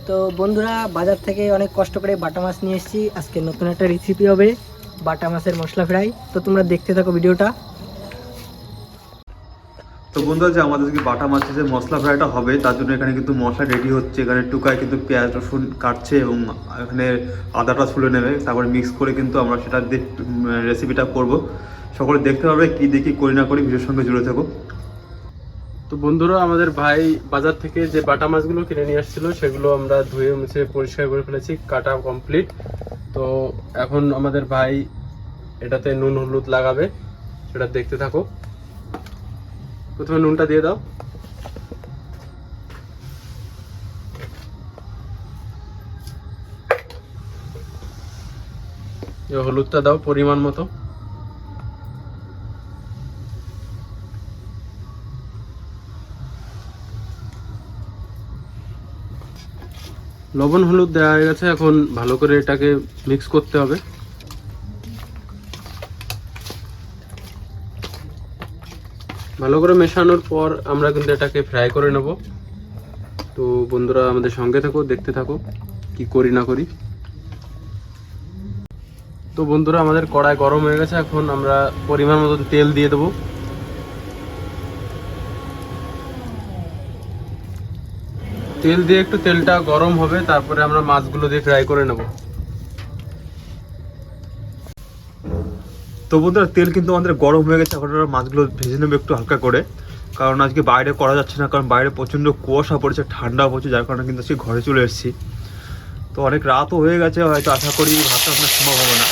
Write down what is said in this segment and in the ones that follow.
তো বন্ধুরা বাজার থেকে অনেক কষ্ট করে বাটা মাছ নিয়ে এসেছি। আজকে নতুন একটা রেসিপি হবে বাটা মাছের মশলা ফ্রাই। তো তোমরা দেখতে থাকো ভিডিওটা। তো বন্ধুরা যে আমাদের যে বাটা মাছের যে মশলা ফ্রাইটা হবে তার জন্য এখানে কিন্তু মশলা রেডি হচ্ছে। এখানে টুকায় কিন্তু পেঁয়াজ রসুন কাটছে এবং এখানে আদাটা ছুলে নেবে, তারপরে মিক্স করে কিন্তু আমরা সেটা রেসিপিটা করব। সকলে দেখতে পাবে কি দেখি করি না করি, ভিডিওর সঙ্গে জুড়ে থাকো। তো বন্ধুরা আমাদের ভাই বাজার থেকে যে বাটা মাছগুলো কিনে নিয়ে আসছিল সেগুলো আমরা ধুয়ে মুছে পরিষ্কার করে ফেলেছি, কাটা কমপ্লিট। তো এখন আমাদের ভাই এটাতে নুন হলুদ লাগাবে, সেটা দেখতে থাকো। প্রথমে নুনটা দিয়ে দাও, হলুদটা দাও পরিমাণ মতো। লবণ হলুদ দেওয়া হয়ে গেছে, এখন ভালো করে এটাকে মিক্স করতে হবে। ভালো করে মেশানোর পর আমরা কিন্তু এটাকে ফ্রাই করে নেব। তো বন্ধুরা আমাদের সঙ্গে থাকো, দেখতে থাকো কি করি না করি। তো বন্ধুরা আমাদের কড়াই গরম হয়ে গেছে, এখন আমরা পরিমাণ মতো তেল দিয়ে দেবো। তেল দিয়ে একটু তেলটা গরম হবে, তারপরে আমরা মাছগুলো দিয়ে ফ্রাই করে নেব। তো বন্ধুরা তেল কিন্তু আমাদের গরম হয়ে গেছে, এখন আমরা মাছগুলো ভেজে নেবো একটু হালকা করে, কারণ আজকে বাইরে করা যাচ্ছে না, কারণ বাইরে প্রচণ্ড কুয়াশা পড়েছে, ঠান্ডা পড়ছে, যার কারণে কিন্তু আজকে ঘরে চলে এসেছি। তো অনেক রাতও হয়ে গেছে, হয়তো আশা করি ভাতটা আপনার সম্ভব হবে না।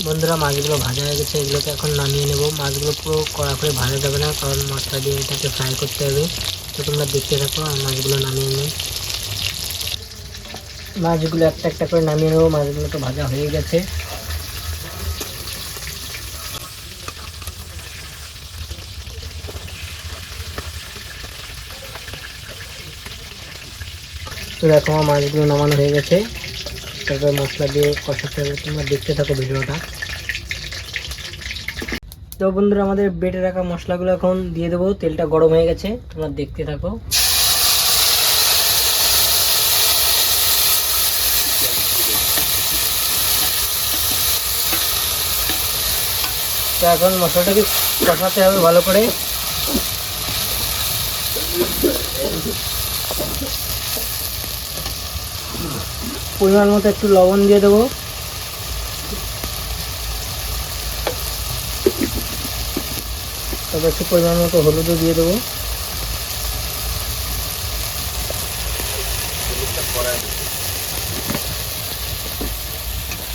বন্ধুরা মাছগুলো ভাজা হয়ে গেছে, এগুলোকে এখন নামিয়ে নেব। মাছগুলো পুরো কড়া করে ভাজা যাবে না, কারণ মশলা দিয়ে এটাকে ফ্রাই করতে হবে। তো তোমরা দেখতে থাকো, আর মাছগুলো নামিয়ে নিই। মাছগুলো একটা একটা করে নামিয়ে নেবো। মাছগুলো তো ভাজা হয়ে গেছে। তো দেখো আমার মাছগুলো নামানো হয়ে গেছে, তারপরে মশলা দিয়ে কষাতে হবে। তোমরা দেখতে থাকো ভিডিওটা। তো বন্ধুরা আমাদের বেটে রাখা মশলাগুলো এখন দিয়ে দেবো। তেলটা গরম হয়ে গেছে, তোমরা দেখতে থাকো। তো এখন মশলাটাকে কষাতে হবে ভালো করে। পরিমাণ মতো একটু লবণ দিয়ে দেবো। তারপর একটু পরিমাণ মতো হলুদও দিয়ে দেবো।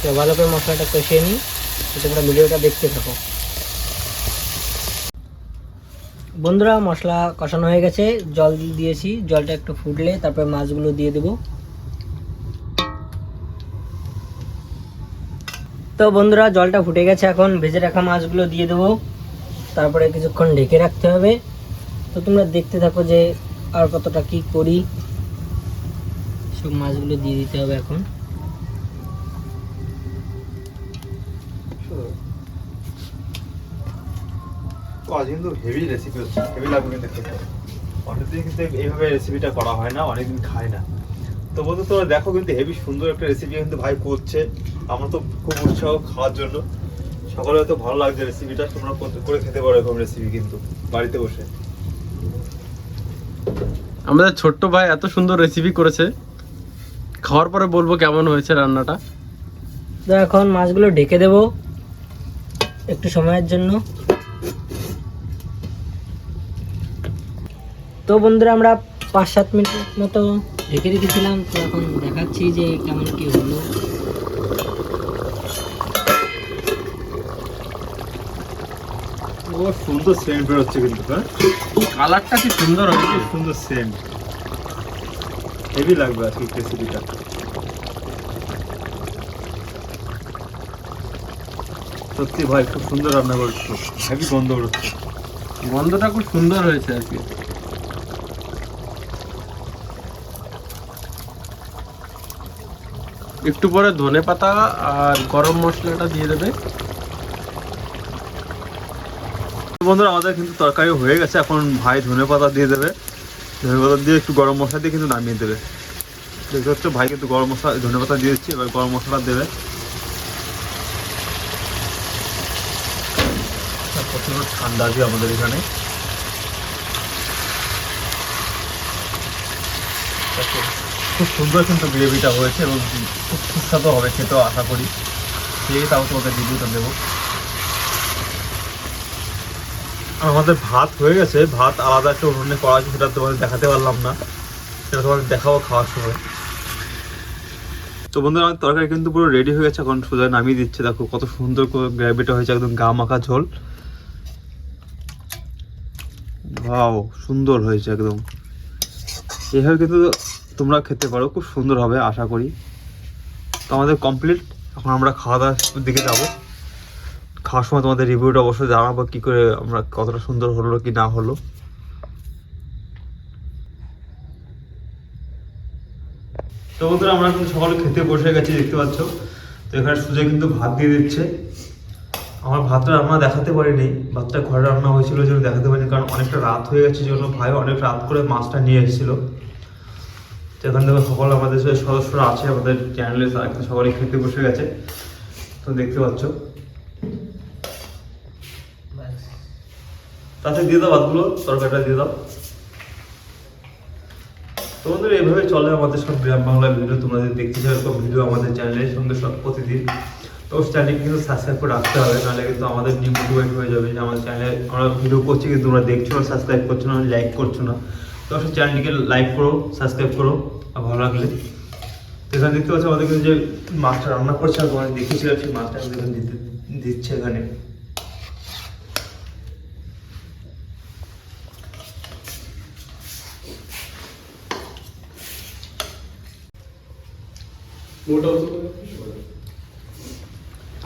তো ভালো করে মশলাটা কষিয়ে নিই। তোমরা ভিডিওটা দেখতে থাকো। বন্ধুরা মশলা কষানো হয়ে গেছে, জল দিয়েছি। জলটা একটু ফুটলে তারপরে মাছগুলো দিয়ে দেবো। তো বন্ধুরা জলটা ফুটে গেছে, এখন ভেজে রাখা মাছগুলো দিয়ে দেবো। তারপরে কিছুক্ষণ ঢেকে রাখতে হবে। তো তোমরা দেখতে থাকো যে আর কতটা কি করি। সব মাছগুলো দিয়ে দিতে হবে এখন। আজ কিন্তু হেভি রেসিপি হচ্ছে, হেভি লাগবে কিন্তু খেতে। অনেকদিন কিন্তু এইভাবে রেসিপিটা করা হয় না, অনেকদিন খায় না। তো বন্ধু তোমরা দেখো কিন্তু হেভি সুন্দর একটা রেসিপি কিন্তু ভাই করছে। আমার তো খুব উৎসাহ খাওয়ার জন্য। সকলে হয়তো ভালো লাগছে রেসিপিটা, তোমরা করে খেতে পারো এরকম রেসিপি কিন্তু বাড়িতে বসে। আমাদের ছোট্ট ভাই এত সুন্দর রেসিপি করেছে, খাওয়ার পরে বলবো কেমন হয়েছে রান্নাটা। তো এখন মাছগুলো ঢেকে দেবো একটু সময়ের জন্য। তো বন্ধুরা আমরা 5-7 মিনিট মতো ঢেকে রেখেছিলাম। তো এখন দেখাচ্ছি যে কেমন কি হলো। ও সুন্দর সেন্ট বেরোচ্ছে কিন্তু, হ্যাঁ কালারটা কি সুন্দর খুব হয়েছে। সুন্দর সেন্ট, হেভি লাগবে আজকে রেসিপিটা। সত্যি ভাই খুব সুন্দর রান্না করছো, হেভি গন্ধ বেরোচ্ছে। গন্ধটা খুব সুন্দর হয়েছে আর কি। একটু পরে ধনে পাতা আর গরম মশলাটা দিয়ে দেবে। বন্ধুরা আমাদের কিন্তু তরকারি হয়ে গেছে, এখন ভাই ধনেপাতা দিয়ে দেবে। ধনেপাতা দিয়ে একটু গরম মশলা দিয়ে কিন্তু নামিয়ে দেবে। দেখতে হচ্ছে ভাই কিন্তু গরম মশলা ধনেপাতা দিয়ে দিচ্ছি, এবার গরম মশলা দেবে। প্রচুর ঠান্ডা আছে আমাদের এখানে। খুব সুন্দর কিন্তু গ্রেভিটা হয়েছে এবং খুব সুস্বাদু হবে খেতেও আশা করি। ঠিক আছে, তাও তোমাদের রিভিউটা দেবো। আর আমাদের ভাত হয়ে গেছে, ভাত আলাদা একটা উনুনে করা আছে, সেটা তোমাদের দেখাতে পারলাম না, সেটা তোমাদের দেখাবো খাওয়ার সময়। তো বন্ধুরা আমার তরকারি কিন্তু পুরো রেডি হয়ে গেছে, এখন সোজা নামিয়ে দিচ্ছে। দেখো কত সুন্দর করে গ্রেভিটা হয়েছে, একদম গা মাখা ঝোল। ভাও সুন্দর হয়েছে একদম। এইভাবে কিন্তু তোমরা খেতে পারো, খুব সুন্দর হবে আশা করি। তো আমাদের কমপ্লিট, এখন আমরা খাওয়া দাওয়ার দিকে যাবো। খাওয়ার সময় তোমাদের রিভিউটা অবশ্যই জানাবো কি করে আমরা কতটা সুন্দর হলো কি না হলো। তো বন্ধুরা আমরা কিন্তু সকালে খেতে বসে গেছি, দেখতে পাচ্ছ। তো এখানে সুজয় কিন্তু ভাত দিয়ে দিচ্ছে। আমার ভাতটা রান্না দেখাতে পারিনি, ভাতটা ঘরে রান্না হয়েছিল জন্য দেখাতে পারিনি, কারণ অনেকটা রাত হয়ে গেছে জন্য ভাই অনেক রাত করে মাছটা নিয়ে এসেছিল। তো এখান থেকে সকল আমাদের যে সদস্যরা আছে আমাদের চ্যানেলে, তারা কিন্তু সকালে খেতে বসে গেছে। তো দেখতে পাচ্ছ, তাতে দিয়ে দাও ভাতগুলো, তরকারিটা দিয়ে দাও। তো বন্ধুরা এইভাবে চলে আমাদের সব গ্রাম বাংলা ভিডিও। তোমরা যদি দেখতে চাও এরকম ভিডিও আমাদের চ্যানেলের সঙ্গে সব প্রতিদিন, তো চ্যানেলকে কিন্তু সাবস্ক্রাইব করে রাখতে হবে, নাহলে কিন্তু আমাদের ডিমোটিভেট হয়ে যাবে যে আমাদের চ্যানেলে আমরা ভিডিও করছি কিন্তু তোমরা দেখছো না, সাবস্ক্রাইব করছো না, লাইক করছো না। তো অবশ্যই চ্যানেলটিকে লাইক করো, সাবস্ক্রাইব করো আর ভালো লাগলে। তো এখানে দেখতে পাচ্ছ আমাদের কিন্তু যে মাছটা রান্না করছে, আর তোমাদের দেখেছিলাম সেই মাছটা এখানে দিচ্ছে এখানে।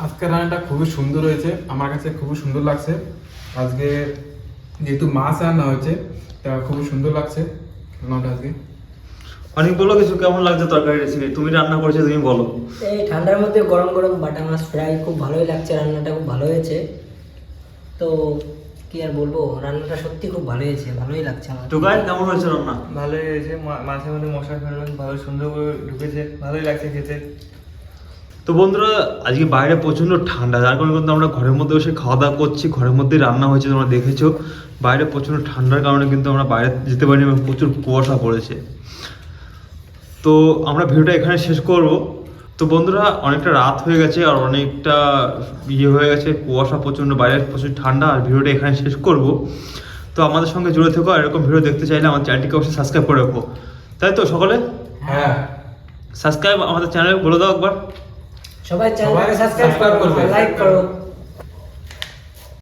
আজকের রান্নাটা খুবই সুন্দর হয়েছে, আমার কাছে খুবই সুন্দর লাগছে। আজকে যেহেতু মাছ রান্না হয়েছে তা খুবই সুন্দর লাগছে রান্নাটা আজকে। অনেক বলো কিছু, কেমন লাগছে তরকারি রেসিপি? তুমি রান্না করেছো, তুমি বলো। এই ঠান্ডার মধ্যে গরম গরম বাটা মাছ ফ্রাই খুব ভালোই লাগছে, রান্নাটা খুব ভালো হয়েছে। তো কি আর বলবো, রান্নাটা সত্যি খুব ভালো হয়েছে, ভালোই লাগছে আমার। টুকাই কেমন হয়েছে রান্না? ভালোই হয়েছে, মাছের মধ্যে মশলা ফেলবেন ভালো সুন্দর করে ঢুকেছে, ভালোই লাগছে খেতে। তো বন্ধুরা আজকে বাইরে প্রচণ্ড ঠান্ডা, যার কারণে কিন্তু আমরা ঘরের মধ্যে বসে খাওয়া দাওয়া করছি, ঘরের মধ্যে রান্না হয়েছে, তোমরা দেখেছো। বাইরে প্রচণ্ড ঠান্ডার কারণে কিন্তু আমরা বাইরে যেতে পারিনি এবং প্রচুর কুয়াশা পড়েছে। তো আমরা ভিডিওটা এখানে শেষ করব। তো বন্ধুরা অনেকটা রাত হয়ে গেছে আর অনেকটা হয়ে গেছে, কুয়াশা প্রচণ্ড, বাইরে প্রচুর ঠান্ডা, আর ভিডিওটা এখানে শেষ করব। তো আমাদের সঙ্গে জুড়ে থেকো, আর এরকম ভিডিও দেখতে চাইলে আমার চ্যানেলটিকে অবশ্যই সাবস্ক্রাইব করে রাখো, তাই তো সকলে? হ্যাঁ, সাবস্ক্রাইব আমাদের চ্যানেলে বলে দাও একবার। সবাই চ্যানেলটাকে সাবস্ক্রাইব করো, লাইক করো।